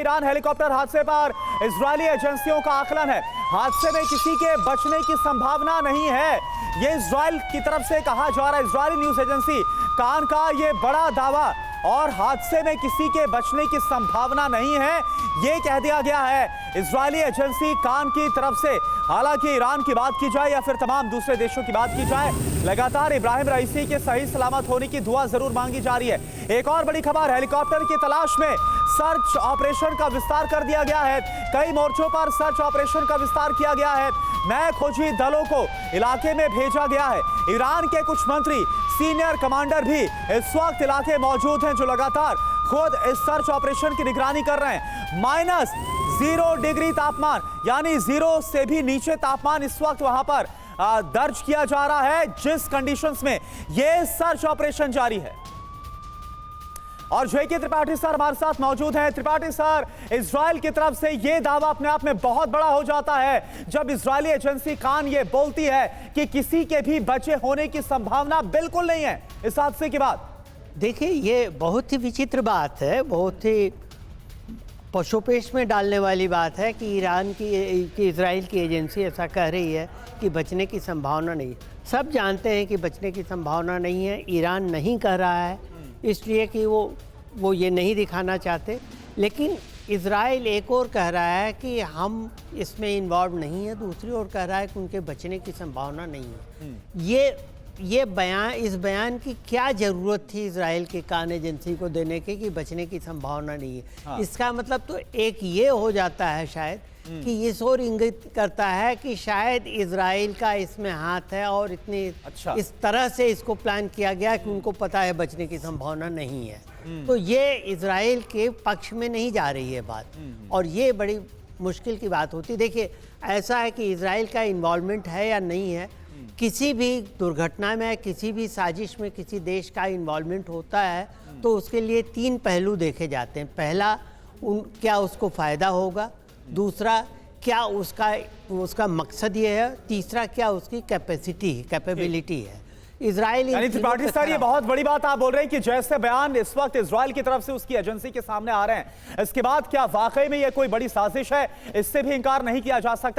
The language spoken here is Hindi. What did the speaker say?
ईरान हेलीकॉप्टर हादसे पर इजरायली एजेंसियों का आकलन है, हादसे में किसी के बचने की संभावना नहीं है। ये इजराइल की तरफ से कहा जा रहा है, इजरायली न्यूज एजेंसी कान का ये बड़ा दावा, और हादसे में किसी के बचने की संभावना नहीं है, ये कह दिया गया है इजरायली एजेंसी कान की तरफ से। हालांकि ईरान की बात की जाए या फिर तमाम दूसरे देशों की बात की जाए, लगातार इब्राहिम रईसी के सही सलामत होने की दुआ जरूर मांगी जा रही है। एक और बड़ी खबर, हेलीकॉप्टर की तलाश में सर्च ऑपरेशन का विस्तार कर दिया गया है। कई मोर्चों पर सर्च ऑपरेशन का विस्तार किया गया है, नए खोजी दलों को इलाके में भेजा गया है। ईरान के कुछ मंत्री, सीनियर कमांडर भी इस वक्त इलाके मौजूद हैं, जो लगातार खुद इस सर्च ऑपरेशन की निगरानी कर रहे हैं। -0 डिग्री तापमान, यानी 0 से भी नीचे तापमान इस वक्त वहां पर दर्ज किया जा रहा है, जिस कंडीशंस में यह सर्च ऑपरेशन जारी है। और जेके त्रिपाठी सर हमारे साथ मौजूद हैं। त्रिपाठी सर, इजराइल की तरफ से यह दावा अपने आप में बहुत बड़ा हो जाता है जब इजरायली एजेंसी कान ये बोलती है कि किसी के भी बचे होने की संभावना बिल्कुल नहीं है इस हादसे के बाद। देखिए, ये बहुत ही विचित्र बात है, बहुत ही पशुपेश में डालने वाली बात है कि इजराइल की एजेंसी ऐसा कह रही है कि बचने की संभावना नहीं। सब जानते हैं कि बचने की संभावना नहीं है, ईरान नहीं कह रहा है इसलिए कि वो ये नहीं दिखाना चाहते, लेकिन इजराइल एक और कह रहा है कि हम इसमें इन्वॉल्व नहीं है, दूसरी ओर कह रहा है कि उनके बचने की संभावना नहीं है। ये बयान, इस बयान की क्या ज़रूरत थी इजराइल के कान एजेंसी को देने के कि बचने की संभावना नहीं है। हाँ। इसका मतलब तो एक ये हो जाता है शायद कि इस ओर इंगित करता है कि शायद इजराइल का इसमें हाथ है और इस तरह से इसको प्लान किया गया कि उनको पता है बचने की संभावना नहीं है। तो ये इजराइल के पक्ष में नहीं जा रही है बात, और ये बड़ी मुश्किल की बात होती है। देखिए, ऐसा है कि इजराइल का इन्वॉल्वमेंट है या नहीं है, किसी भी दुर्घटना में, किसी भी साजिश में किसी देश का इन्वॉल्वमेंट होता है तो उसके लिए 3 पहलू देखे जाते हैं। पहला, क्या उसको फ़ायदा होगा, दूसरा क्या उसका मकसद ये है, तीसरा क्या उसकी कैपेबिलिटी है। इजराइल त्रिपाठी सर, ये बहुत बड़ी बात आप बोल रहे हैं कि जैसे बयान इस वक्त इजराइल की तरफ से उसकी एजेंसी के सामने आ रहे हैं, इसके बाद क्या वाकई में ये कोई बड़ी साजिश है, इससे भी इनकार नहीं किया जा सकता।